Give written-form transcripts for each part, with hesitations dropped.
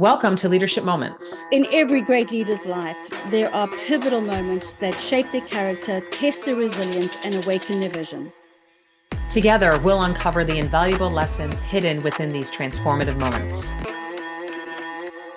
Welcome to Leadership Moments. In every great leader's life, there are pivotal moments that shape their character, test their resilience, and awaken their vision. Together, we'll uncover the invaluable lessons hidden within these transformative moments.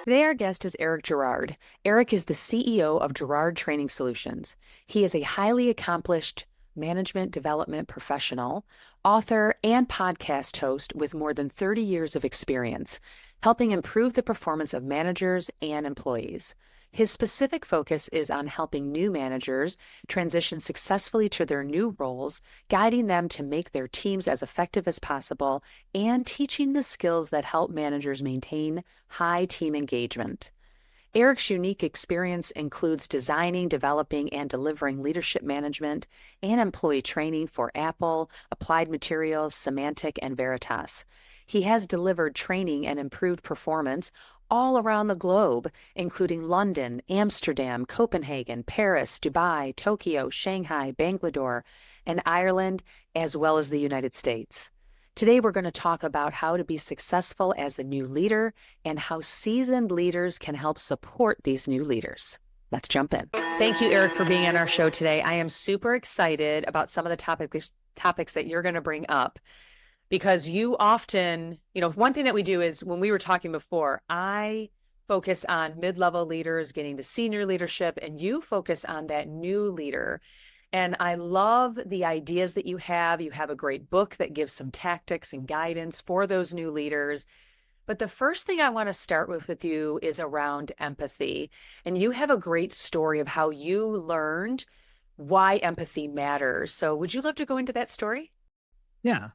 Today, our guest is Eric Girard. Eric is the CEO of Girard Training Solutions. He is a highly accomplished management development professional, author, and podcast host with more than 30 years of experience, helping improve the performance of managers and employees. His specific focus is on helping new managers transition successfully to their new roles, guiding them to make their teams as effective as possible, and teaching the skills that help managers maintain high team engagement. Eric's unique experience includes designing, developing, and delivering leadership management and employee training for Apple, Applied Materials, Symantec, and Veritas. He has delivered training and improved performance all around the globe, including London, Amsterdam, Copenhagen, Paris, Dubai, Tokyo, Shanghai, Bangalore, and Ireland, as well as the United States. Today, we're going to talk about how to be successful as a new leader and how seasoned leaders can help support these new leaders. Let's jump in. Thank you, Eric, for being on our show today. I am super excited about some of the topics that you're going to bring up, because you often, one thing that we do is, when we were talking before, I focus on mid-level leaders getting to senior leadership, and you focus on that new leader. And I love the ideas that you have. You have a great book that gives some tactics and guidance for those new leaders. But the first thing I want to start with you is around empathy. And you have a great story of how you learned why empathy matters. So would you love to go into that story? Yeah,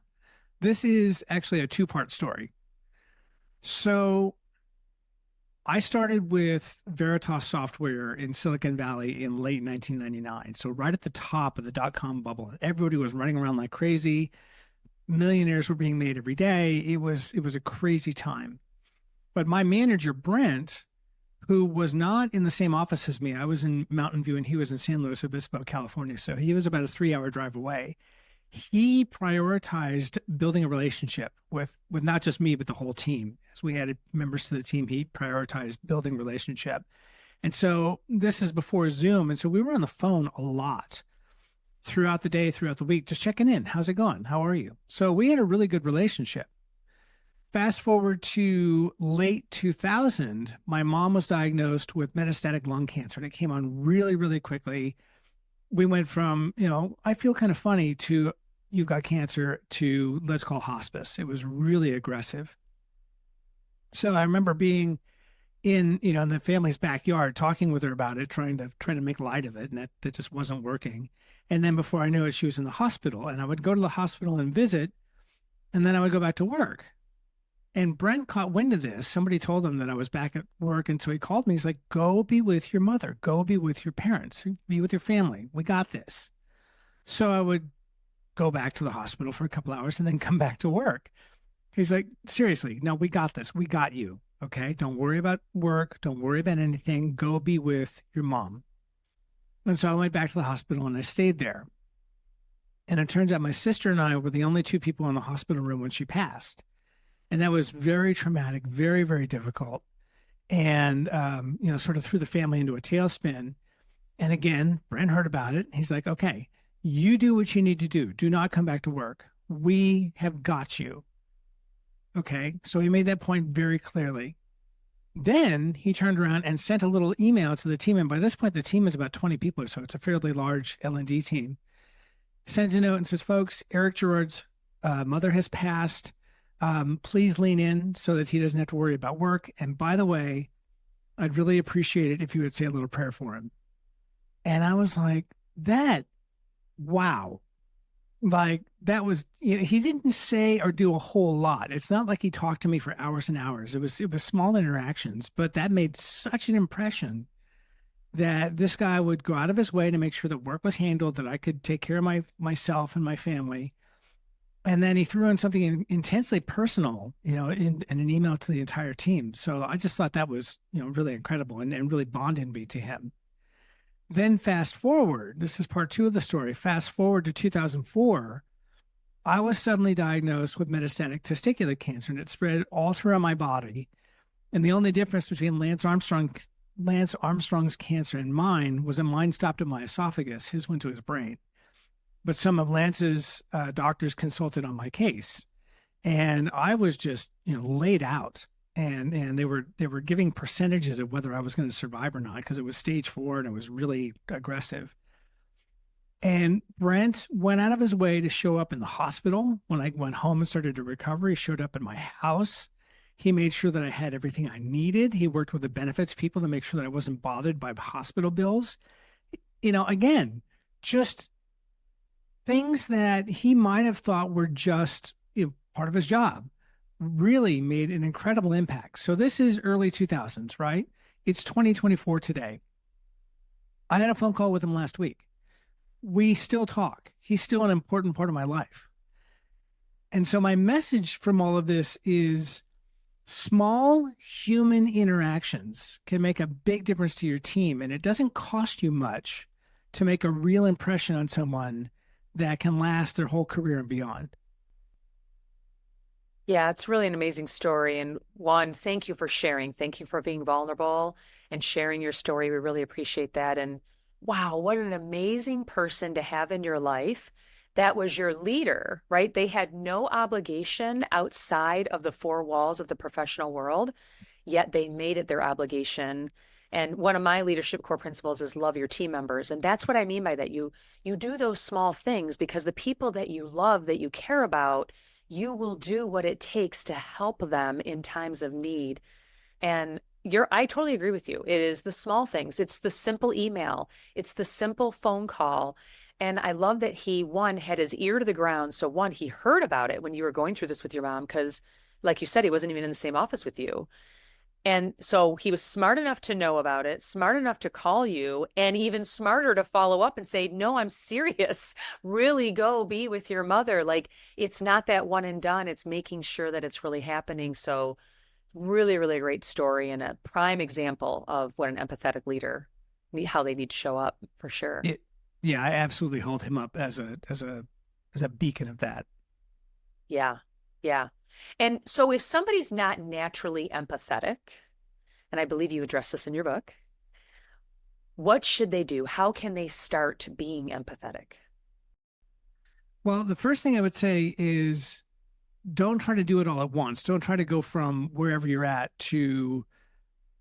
this is actually a two-part story. So I started with Veritas Software in Silicon Valley in late 1999. So right at the top of the dot-com bubble, everybody was running around like crazy. Millionaires were being made every day. It was a crazy time. But my manager, Brent, who was not in the same office as me, I was in Mountain View and he was in San Luis Obispo, California. So he was about a 3-hour drive away. He prioritized building a relationship with not just me, but the whole team. As we added members to the team, he prioritized building relationship. And so this is before Zoom. And so we were on the phone a lot throughout the day, throughout the week, just checking in. How's it going? How are you? So we had a really good relationship. Fast forward to late 2000, my mom was diagnosed with metastatic lung cancer. And it came on really, really quickly. We went from, I feel kind of funny, to you've got cancer, to let's call hospice. It was really aggressive. So I remember being in the family's backyard, talking with her about it, trying to make light of it. And that just wasn't working. And then before I knew it, she was in the hospital, and I would go to the hospital and visit, and then I would go back to work. And Brent caught wind of this. Somebody told him that I was back at work. And so he called me. He's like, go be with your mother. Go be with your parents. Be with your family. We got this. So I would go back to the hospital for a couple hours and then come back to work. He's like, seriously, no, we got this. We got you. Okay. Don't worry about work. Don't worry about anything. Go be with your mom. And so I went back to the hospital and I stayed there. And it turns out my sister and I were the only two people in the hospital room when she passed. And that was very traumatic, very, very difficult. And, sort of threw the family into a tailspin. And again, Brent heard about it. He's like, okay, you do what you need to do. Do not come back to work. We have got you. Okay. So he made that point very clearly. Then he turned around and sent a little email to the team. And by this point, the team is about 20 people. So it's a fairly large L&D team. Sends a note and says, folks, Eric Girard's mother has passed. Please lean in so that he doesn't have to worry about work. And by the way, I'd really appreciate it if you would say a little prayer for him. And I was like, wow. Like that was, he didn't say or do a whole lot. It's not like he talked to me for hours and hours. It was small interactions, but that made such an impression that this guy would go out of his way to make sure that work was handled, that I could take care of myself and my family. And then he threw in something intensely personal, in an email to the entire team. So I just thought that was, really incredible and really bonded me to him. Then fast forward, this is part 2 of the story. Fast forward to 2004, I was suddenly diagnosed with metastatic testicular cancer, and it spread all throughout my body. And the only difference between Lance Armstrong's cancer and mine was that mine stopped at my esophagus. His went to his brain. But some of Lance's doctors consulted on my case, and I was just, laid out. And they were giving percentages of whether I was going to survive or not, because it was stage 4 and it was really aggressive. And Brent went out of his way to show up in the hospital. When I went home and started to recover, he showed up at my house. He made sure that I had everything I needed. He worked with the benefits people to make sure that I wasn't bothered by hospital bills. Again, just things that he might have thought were just part of his job really made an incredible impact. So this is early 2000s, right? It's 2024 today. I had a phone call with him last week. We still talk. He's still an important part of my life. And so my message from all of this is small human interactions can make a big difference to your team. And it doesn't cost you much to make a real impression on someone that can last their whole career and beyond. Yeah, it's really an amazing story. And one, thank you for sharing. Thank you for being vulnerable and sharing your story. We really appreciate that. And wow, what an amazing person to have in your life. That was your leader, right? They had no obligation outside of the 4 walls of the professional world, yet they made it their obligation. And one of my leadership core principles is love your team members. And that's what I mean by that. You do those small things because the people that you love, that you care about, you will do what it takes to help them in times of need. And I totally agree with you. It is the small things. It's the simple email. It's the simple phone call. And I love that he, one, had his ear to the ground. So one, he heard about it when you were going through this with your mom, because like you said, he wasn't even in the same office with you. And so he was smart enough to know about it, smart enough to call you, and even smarter to follow up and say, no, I'm serious. Really go be with your mother. Like, it's not that one and done. It's making sure that it's really happening. So really, really great story and a prime example of what an empathetic leader, how they need to show up for sure. Yeah, I absolutely hold him up as a beacon of that. Yeah. Yeah. And so if somebody's not naturally empathetic, and I believe you address this in your book, what should they do? How can they start being empathetic? Well, the first thing I would say is don't try to do it all at once. Don't try to go from wherever you're at to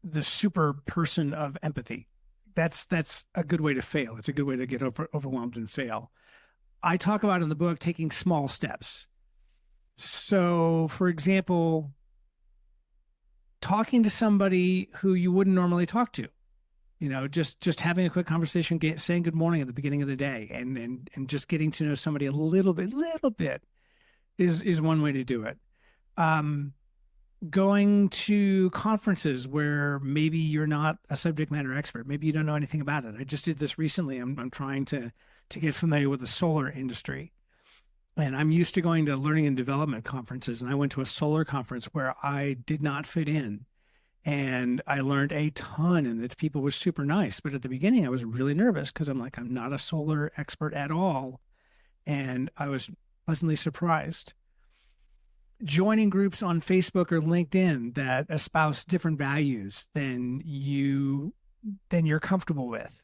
the super person of empathy. That's a good way to fail. It's a good way to get overwhelmed and fail. I talk about in the book taking small steps. So, for example, talking to somebody who you wouldn't normally talk to, just having a quick conversation, saying good morning at the beginning of the day, and just getting to know somebody a little bit is one way to do it. Going to conferences where maybe you're not a subject matter expert, maybe you don't know anything about it. I just did this recently. I'm trying to get familiar with the solar industry. And I'm used to going to learning and development conferences, and I went to a solar conference where I did not fit in. And I learned a ton, and the people were super nice. But at the beginning, I was really nervous because I'm not a solar expert at all. And I was pleasantly surprised. Joining groups on Facebook or LinkedIn that espouse different values than you're comfortable with.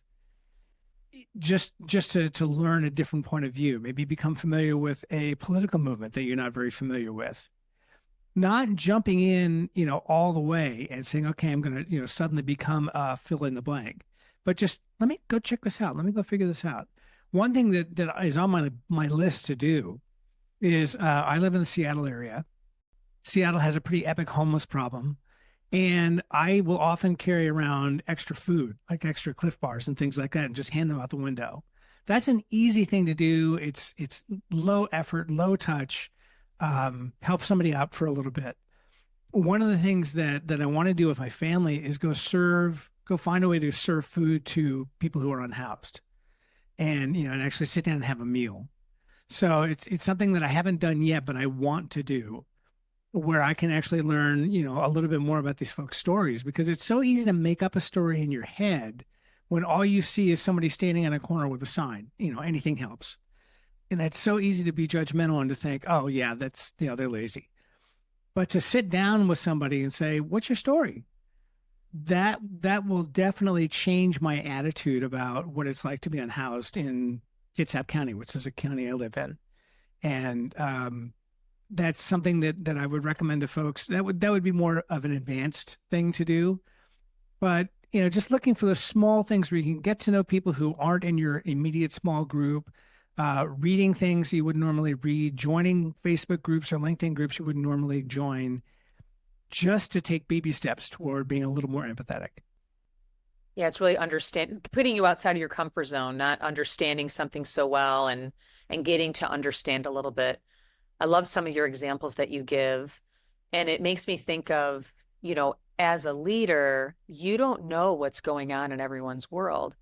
Just to learn a different point of view, maybe become familiar with a political movement that you're not very familiar with. Not jumping in, all the way and saying, okay, I'm going to, suddenly become a fill in the blank, but just let me go check this out. Let me go figure this out. One thing that is on my list to do is I live in the Seattle area. Seattle has a pretty epic homeless problem. And I will often carry around extra food, like extra Cliff Bars and things like that, and just hand them out the window. That's an easy thing to do. It's low effort, low touch, help somebody out for a little bit. One of the things that I want to do with my family is go find a way to serve food to people who are unhoused, and and actually sit down and have a meal. So it's something that I haven't done yet, but I want to do, where I can actually learn, a little bit more about these folks' stories, because it's so easy to make up a story in your head when all you see is somebody standing in a corner with a sign, anything helps. And it's so easy to be judgmental and to think, oh yeah, that's, they're lazy. But to sit down with somebody and say, what's your story? That will definitely change my attitude about what it's like to be unhoused in Kitsap County, which is a county I live in. And that's something that I would recommend to folks. That would be more of an advanced thing to do. But, just looking for those small things where you can get to know people who aren't in your immediate small group, reading things you wouldn't normally read, joining Facebook groups or LinkedIn groups you wouldn't normally join, just to take baby steps toward being a little more empathetic. Yeah, it's really putting you outside of your comfort zone, not understanding something so well and getting to understand a little bit. I love some of your examples that you give. And it makes me think of, as a leader, you don't know what's going on in everyone's world.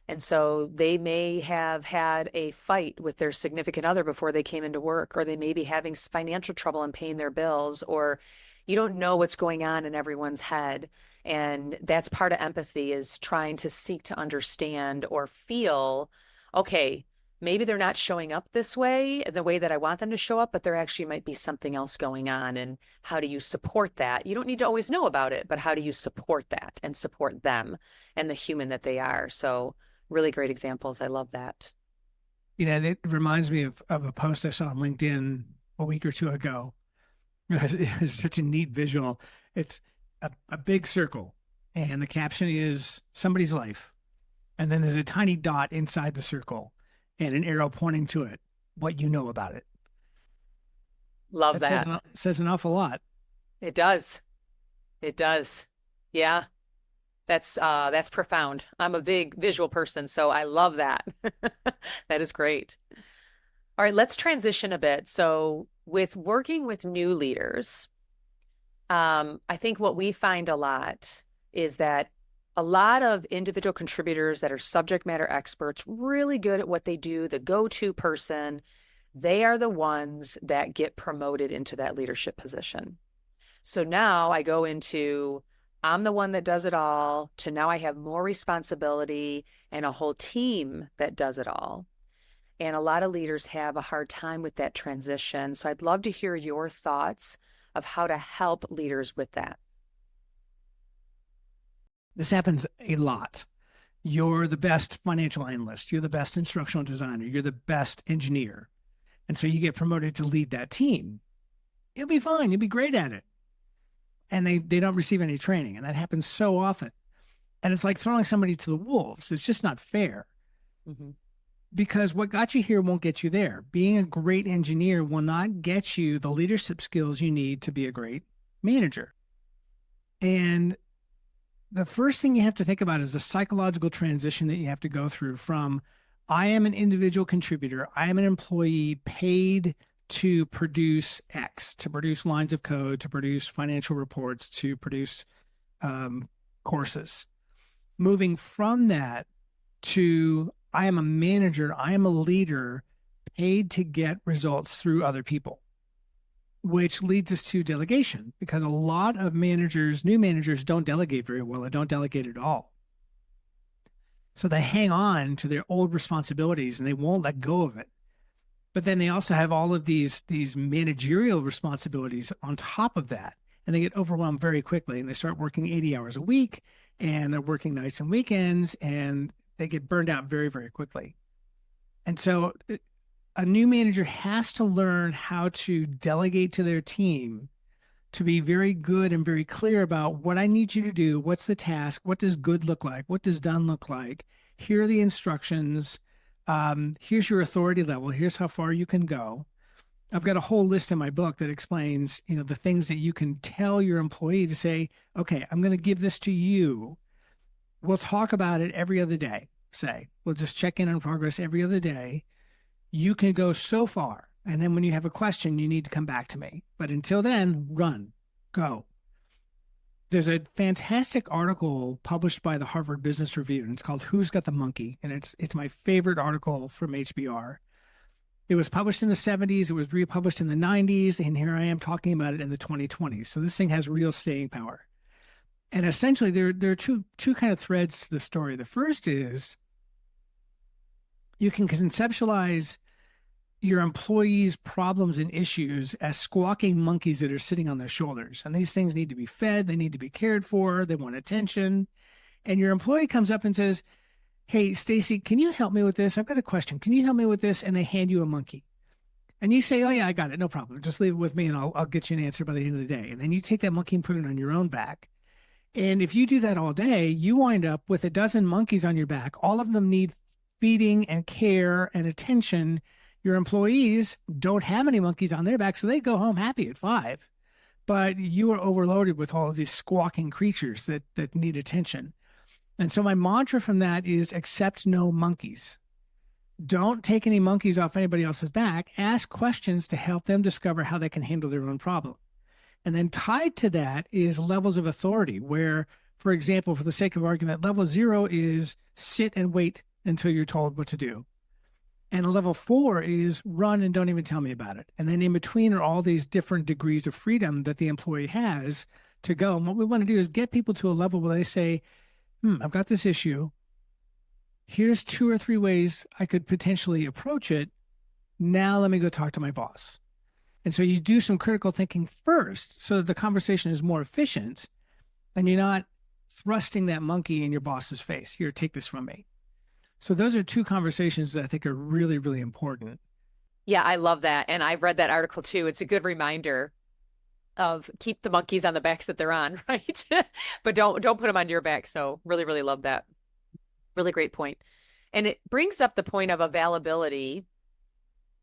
And so they may have had a fight with their significant other before they came into work, or they may be having financial trouble in paying their bills, or you don't know what's going on in everyone's head. And that's part of empathy, is trying to seek to understand or feel, okay, maybe they're not showing up this way, the way that I want them to show up, but there actually might be something else going on. And how do you support that? You don't need to always know about it, but how do you support that and support them and the human that they are? So really great examples. I love that. It reminds me of a post I saw on LinkedIn a week or two ago. It was such a neat visual. It's a big circle, and the caption is somebody's life. And then there's a tiny dot inside the circle and an arrow pointing to it, what you know about it. Love that. Says an awful lot. It does. It does. Yeah. That's profound. I'm a big visual person, so I love that. That is great. All right, let's transition a bit. So with working with new leaders, I think what we find a lot is that a lot of individual contributors that are subject matter experts, really good at what they do, the go-to person, they are the ones that get promoted into that leadership position. So now I go into, I'm the one that does it all, to now I have more responsibility and a whole team that does it all. And a lot of leaders have a hard time with that transition. So I'd love to hear your thoughts of how to help leaders with that. This happens a lot. You're the best financial analyst. You're the best instructional designer. You're the best engineer. And so you get promoted to lead that team. You'll be fine. You'll be great at it. And they don't receive any training. And that happens so often. And it's like throwing somebody to the wolves. It's just not fair. Mm-hmm. Because what got you here won't get you there. Being a great engineer will not get you the leadership skills you need to be a great manager. And the first thing you have to think about is the psychological transition that you have to go through from, I am an individual contributor, I am an employee paid to produce X, to produce lines of code, to produce financial reports, to produce courses. Moving from that to, I am a manager, I am a leader paid to get results through other people, which leads us to delegation, because a lot of managers, new managers, don't delegate very well or don't delegate at all. So they hang on to their old responsibilities and they won't let go of it. But then they also have all of these managerial responsibilities on top of that, and they get overwhelmed very quickly, and they start working 80 hours a week, and they're working nights and weekends, and they get burned out very, very quickly. And so a new manager has to learn how to delegate to their team, to be very good and very clear about what I need you to do, what's the task, what does good look like, what does done look like, here are the instructions, here's your authority level, here's how far you can go. I've got a whole list in my book that explains, the things that you can tell your employee to say, okay, I'm going to give this to you. We'll talk about it every other day. We'll just check in on progress every other day. You can go so far. And then when you have a question, you need to come back to me. But until then, run, go. There's a fantastic article published by the Harvard Business Review, and it's called Who's Got the Monkey? And it's my favorite article from HBR. It was published in the 70s. It was republished in the 90s. And here I am talking about it in the 2020s. So this thing has real staying power. And essentially, there are two kind of threads to the story. The first is you can conceptualize your employees' problems and issues as squawking monkeys that are sitting on their shoulders. And these things need to be fed, they need to be cared for, they want attention. And your employee comes up and says, "Hey, Stacy, can you help me with this? I've got a question. Can you help me with this?" And they hand you a monkey. And you say, "Oh, yeah, I got it. No problem. Just leave it with me and I'll get you an answer by the end of the day." And then you take that monkey and put it on your own back. And if you do that all day, you wind up with a dozen monkeys on your back. All of them need feeding and care and attention. Your employees don't have any monkeys on their back, so they go home happy at 5. But you are overloaded with all of these squawking creatures that need attention. And so my mantra from that is accept no monkeys. Don't take any monkeys off anybody else's back. Ask questions to help them discover how they can handle their own problem. And then tied to that is levels of authority where, for example, for the sake of argument, level 0 is sit and wait until you're told what to do. And level 4 is run and don't even tell me about it. And then in between are all these different degrees of freedom that the employee has to go. And what we want to do is get people to a level where they say, I've got this issue. Here's 2 or 3 ways I could potentially approach it. Now let me go talk to my boss. And so you do some critical thinking first so that the conversation is more efficient and you're not thrusting that monkey in your boss's face. Here, take this from me. So those are 2 conversations that I think are really, really important. Yeah, I love that. And I've read that article too. It's a good reminder of keep the monkeys on the backs that they're on, right? But don't put them on your back. So really, really love that. Really great point. And it brings up the point of availability.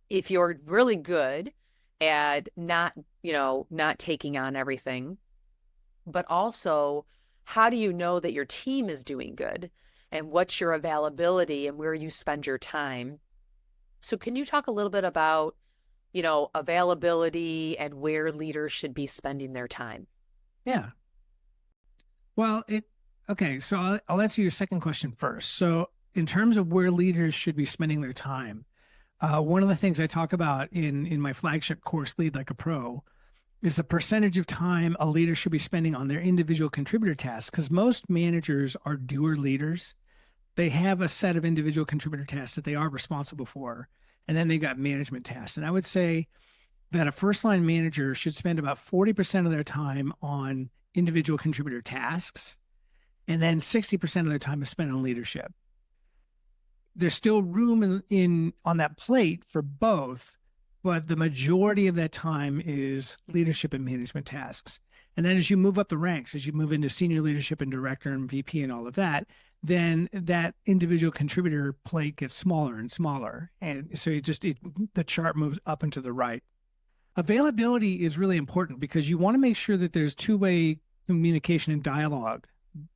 If you're really good at not taking on everything, but also how do you know that your team is doing good? And what's your availability and where you spend your time? So can you talk a little bit about, availability and where leaders should be spending their time? Yeah. Well, okay. So I'll answer your second question first. So in terms of where leaders should be spending their time, one of the things I talk about in my flagship course, Lead Like a Pro, is the percentage of time a leader should be spending on their individual contributor tasks. Because most managers are doer leaders. They have a set of individual contributor tasks that they are responsible for. And then they've got management tasks. And I would say that a first line manager should spend about 40% of their time on individual contributor tasks. And then 60% of their time is spent on leadership. There's still room in on that plate for both, but the majority of that time is leadership and management tasks. And then as you move up the ranks, as you move into senior leadership and director and VP and all of that, then that individual contributor plate gets smaller and smaller. And so the chart moves up and to the right. Availability is really important because you want to make sure that there's 2-way communication and dialogue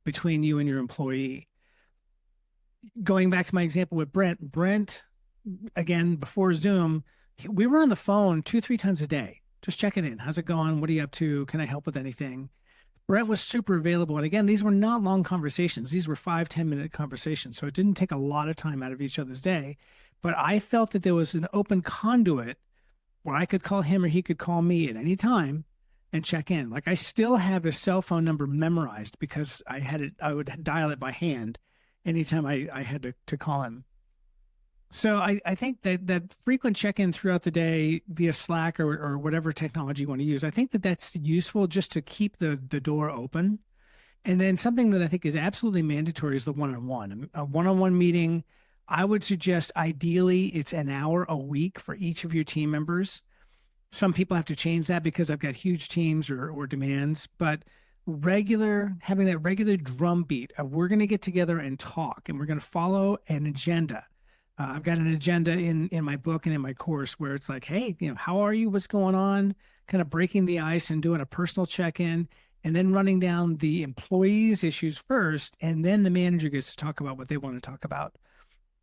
between you and your employee. Going back to my example with Brent, again, before Zoom, we were on the phone 2-3 times a day, just checking in. How's it going? What are you up to? Can I help with anything? Brent was super available. And again, these were not long conversations. These were 5-10 minute conversations. So it didn't take a lot of time out of each other's day, but I felt that there was an open conduit where I could call him or he could call me at any time and check in. Like I still have his cell phone number memorized because I would dial it by hand anytime I had to call him. So I think that frequent check-in throughout the day via Slack or whatever technology you want to use, I think that's useful just to keep the door open. And then something that I think is absolutely mandatory is the one-on-one. A one-on-one meeting, I would suggest ideally it's an hour a week for each of your team members. Some people have to change that because I've got huge teams or demands, but having that regular drumbeat of we're going to get together and talk and we're going to follow an agenda. I've got an agenda in my book and in my course where it's like, hey, how are you? What's going on? Kind of breaking the ice and doing a personal check-in and then running down the employees' issues first. And then the manager gets to talk about what they want to talk about.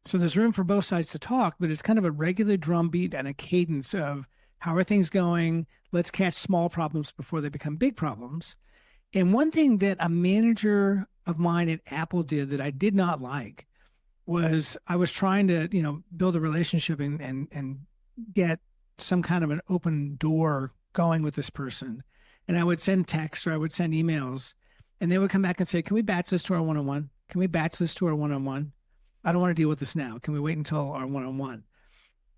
So there's room for both sides to talk, but it's kind of a regular drumbeat and a cadence of how are things going? Let's catch small problems before they become big problems. And one thing that a manager of mine at Apple did that I did not like was I was trying to, build a relationship and get some kind of an open door going with this person. And I would send texts or I would send emails and they would come back and say, can we batch this to our one-on-one? Can we batch this to our one-on-one? I don't want to deal with this now. Can we wait until our one-on-one?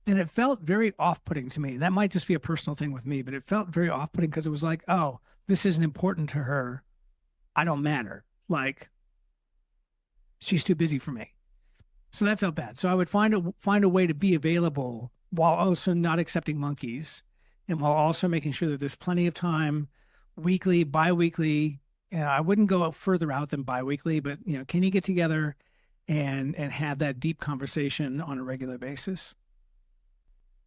And it felt very off-putting to me. That might just be a personal thing with me, but it felt very off-putting because it was like, oh, this isn't important to her. I don't matter. Like, she's too busy for me. So that felt bad. So I would find a way to be available while also not accepting monkeys, and while also making sure that there's plenty of time, weekly, biweekly. I wouldn't go further out than biweekly, but can you get together and have that deep conversation on a regular basis?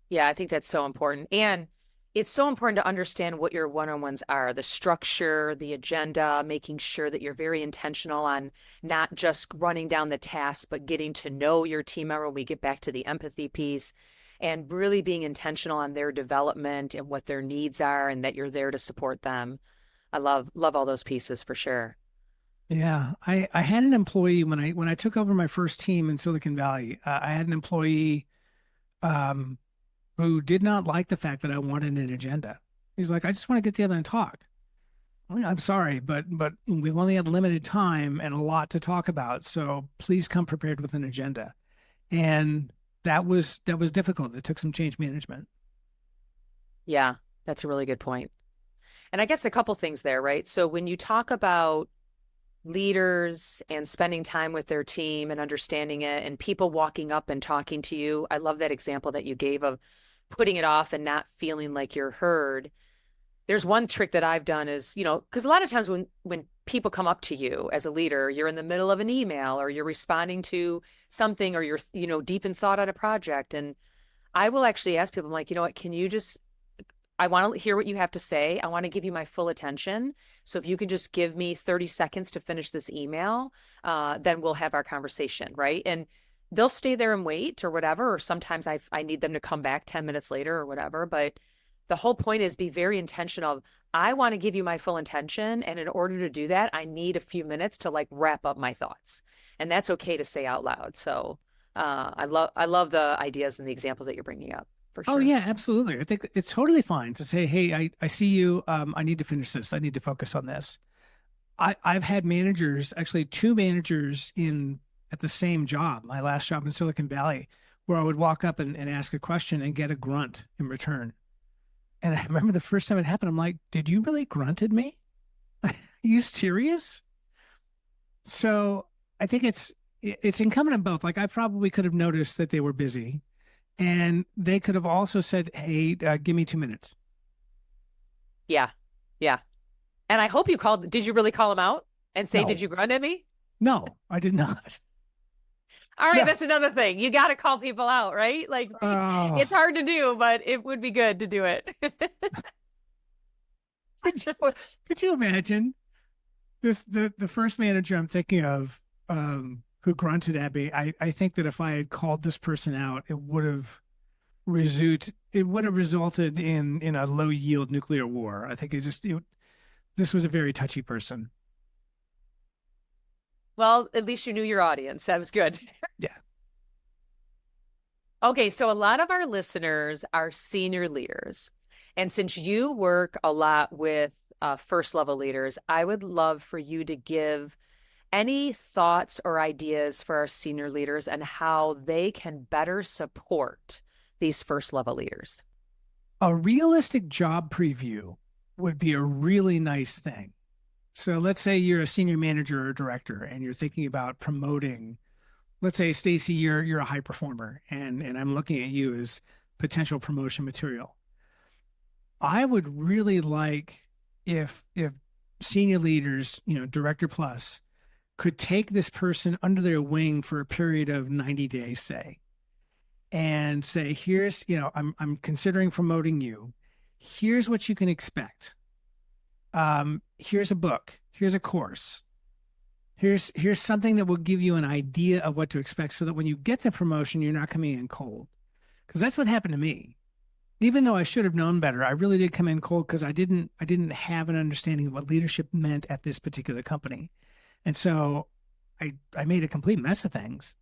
Yeah, I think that's so important. And it's so important to understand what your one-on-ones are, the structure, the agenda, making sure that you're very intentional on not just running down the task, but getting to know your team member when we get back to the empathy piece, and really being intentional on their development and what their needs are, and that you're there to support them. I love all those pieces for sure. Yeah, I had an employee when I took over my first team in Silicon Valley. I had an employee um, who did not like the fact that I wanted an agenda. He's like, I just want to get together and talk. I'm sorry, but we've only had limited time and a lot to talk about, so please come prepared with an agenda. And that was difficult. It took some change management. Yeah, that's a really good point. And I guess a couple things there, right? So when you talk about leaders and spending time with their team and understanding it, and people walking up and talking to you, I love that example that you gave of putting it off and not feeling like you're heard. There's one trick that I've done is, because a lot of times when people come up to you as a leader, you're in the middle of an email or you're responding to something, or you're, deep in thought on a project. And I will actually ask people, I'm like, you know what, I want to hear what you have to say. I want to give you my full attention. So if you can just give me 30 seconds to finish this email, then we'll have our conversation, right? And they'll stay there and wait or whatever. Or sometimes I need them to come back 10 minutes later or whatever. But the whole point is be very intentional. I want to give you my full attention. And in order to do that, I need a few minutes to like wrap up my thoughts. And that's okay to say out loud. So I love the ideas and the examples that you're bringing up. For Oh sure. yeah, absolutely. I think it's totally fine to say, hey, I see you. I need to finish this. I need to focus on this. I've had managers, actually two managers at the same job, my last job in Silicon Valley, where I would walk up and ask a question and get a grunt in return. And I remember the first time it happened, I'm like, did you really grunt at me? Are you serious? So I think it's incumbent on both. Like I probably could have noticed that they were busy, and they could have also said, hey, give me 2 minutes. Yeah. Yeah. And I hope did you really call him out and say, No, did you grunt at me? no, I did not. All right. No. That's another thing. You got to call people out, right? Like Oh, it's hard to do, but it would be good to do it. could you imagine the first manager I'm thinking of, who grunted at me? I think that if I had called this person out, it would have resulted in a low yield nuclear war. I think this was a very touchy person. Well, at least you knew your audience. That was good. Yeah. Okay. So a lot of our listeners are senior leaders. And since you work a lot with first level leaders, I would love for you to give any thoughts or ideas for our senior leaders and how they can better support these first level leaders. A realistic job preview would be a really nice thing. So let's say you're a senior manager or director and you're thinking about promoting. Let's say, Stacy, you're a high performer, and I'm looking at you as potential promotion material. I would really like if senior leaders, director plus, could take this person under their wing for a period of 90 days, say, and say, here's, I'm considering promoting you. Here's what you can expect. Here's a book. Here's a course. Here's something that will give you an idea of what to expect, so that when you get the promotion, you're not coming in cold. Because that's what happened to me. Even though I should have known better, I really did come in cold because I didn't have an understanding of what leadership meant at this particular company. And so I made a complete mess of things.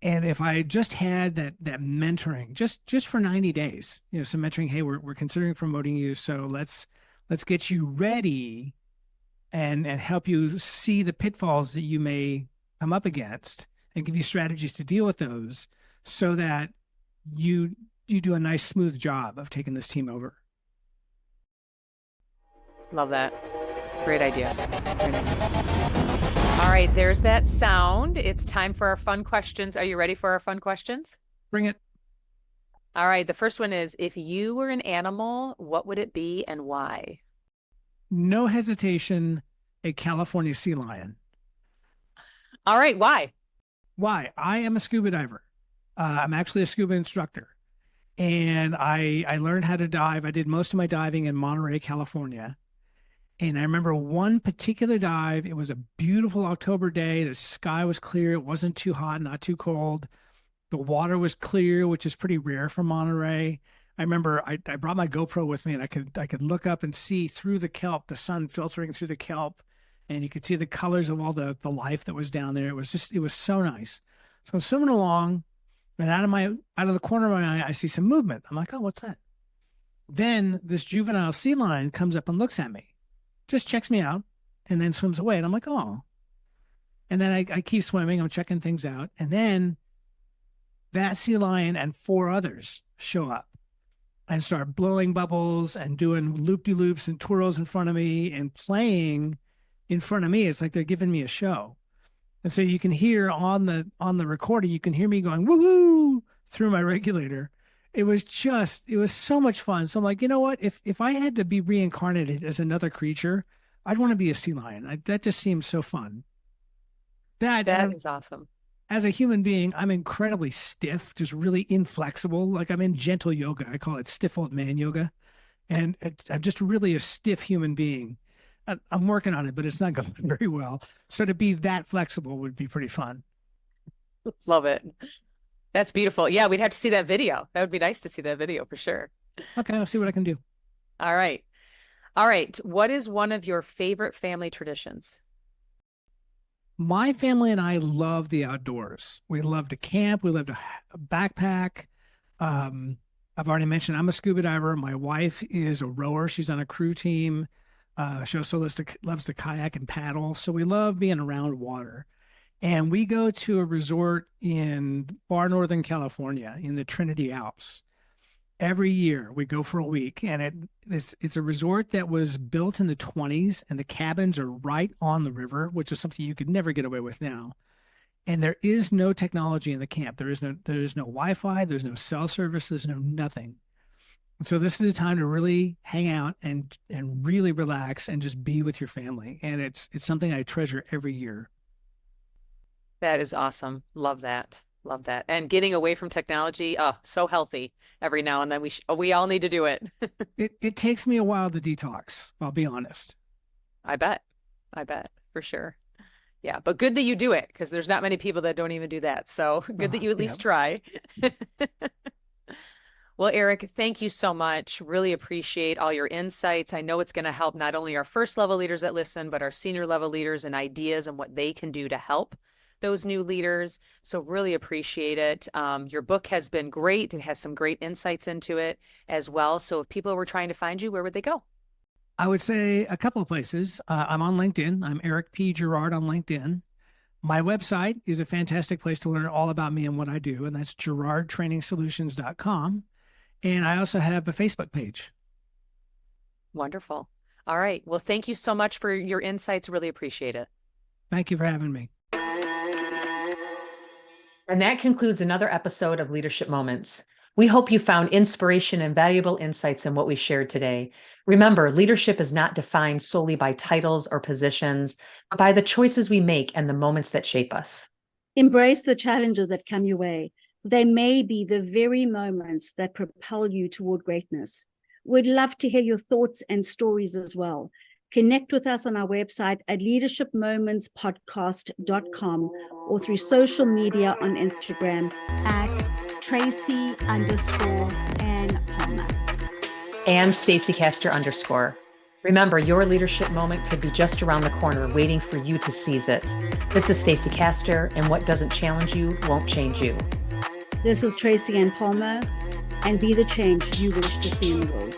And if I just had that mentoring, just for 90 days, some mentoring, hey, we're considering promoting you, so let's get you ready and help you see the pitfalls that you may come up against and give you strategies to deal with those, so that you do a nice smooth job of taking this team over. Love that. Great idea. All right, there's that sound. It's time for our fun questions. Are you ready for our fun questions? Bring it. All right, the first one is, if you were an animal, what would it be and why? No hesitation, a California sea lion. All right, why? Why? I am a scuba diver. I'm actually a scuba instructor. And I learned how to dive. I did most of my diving in Monterey, California. And I remember one particular dive. It was a beautiful October day. The sky was clear. It wasn't too hot, not too cold. The water was clear, which is pretty rare for Monterey. I remember I brought my GoPro with me, and I could look up and see through the kelp, the sun filtering through the kelp, and you could see the colors of all the life that was down there. It was so nice. So I'm swimming along, and out of the corner of my eye, I see some movement. I'm like, oh, what's that? Then this juvenile sea lion comes up and looks at me, just checks me out, and then swims away. And I'm like, oh. And then I keep swimming. I'm checking things out. And then that sea lion and 4 others show up and start blowing bubbles and doing loop-de-loops and twirls in front of me and playing in front of me. It's like they're giving me a show. And so you can hear on the recording, you can hear me going, woohoo, through my regulator. It was so much fun. So I'm like, you know what? If I had to be reincarnated as another creature, I'd want to be a sea lion. That just seems so fun. That is awesome. As a human being, I'm incredibly stiff, just really inflexible. Like I'm in gentle yoga. I call it stiff old man yoga. And I'm just really a stiff human being. I'm working on it, but it's not going very well. So to be that flexible would be pretty fun. Love it. That's beautiful. Yeah, we'd have to see that video. That would be nice to see that video for sure. Okay, I'll see what I can do. All right. All right. What is one of your favorite family traditions? My family and I love the outdoors. We love to camp. We love to backpack. I've already mentioned I'm a scuba diver. My wife is a rower. She's on a crew team. She also loves to kayak and paddle. So we love being around water. And we go to a resort in far northern California in the Trinity Alps. Every year we go for a week, and it's a resort that was built in the 1920s, and the cabins are right on the river, which is something you could never get away with now. And there is no technology in the camp. There is no Wi-Fi, there's no cell service, there's no nothing. And so this is a time to really hang out and really relax and just be with your family. And it's something I treasure every year. That is awesome. Love that. Love that. And getting away from technology, so healthy every now and then. We all need to do it. It takes me a while to detox, I'll be honest. I bet for sure. Yeah, but good that you do it, because there's not many people that don't even do that. So good that you at least try. Well, Eric, thank you so much. Really appreciate all your insights. I know it's going to help not only our first level leaders that listen, but our senior level leaders and ideas and what they can do to help those new leaders. So really appreciate it. Your book has been great. It has some great insights into it as well. So if people were trying to find you, where would they go? I would say a couple of places. I'm on LinkedIn. I'm Eric P. Girard on LinkedIn. My website is a fantastic place to learn all about me and what I do, and that's GirardTrainingSolutions.com. And I also have a Facebook page. Wonderful. All right. Well, thank you so much for your insights. Really appreciate it. Thank you for having me. And that concludes another episode of Leadership Moments. We hope you found inspiration and valuable insights in what we shared today. Remember, leadership is not defined solely by titles or positions, but by the choices we make and the moments that shape us. Embrace the challenges that come your way. They may be the very moments that propel you toward greatness. We'd love to hear your thoughts and stories as well. Connect with us on our website at leadershipmomentspodcast.com or through social media on Instagram at Tracy_Ann Palmer. And Stacy Castor_. Remember, your leadership moment could be just around the corner, waiting for you to seize it. This is Stacy Castor, and what doesn't challenge you won't change you. This is Tracy Ann Palmer, and be the change you wish to see in the world.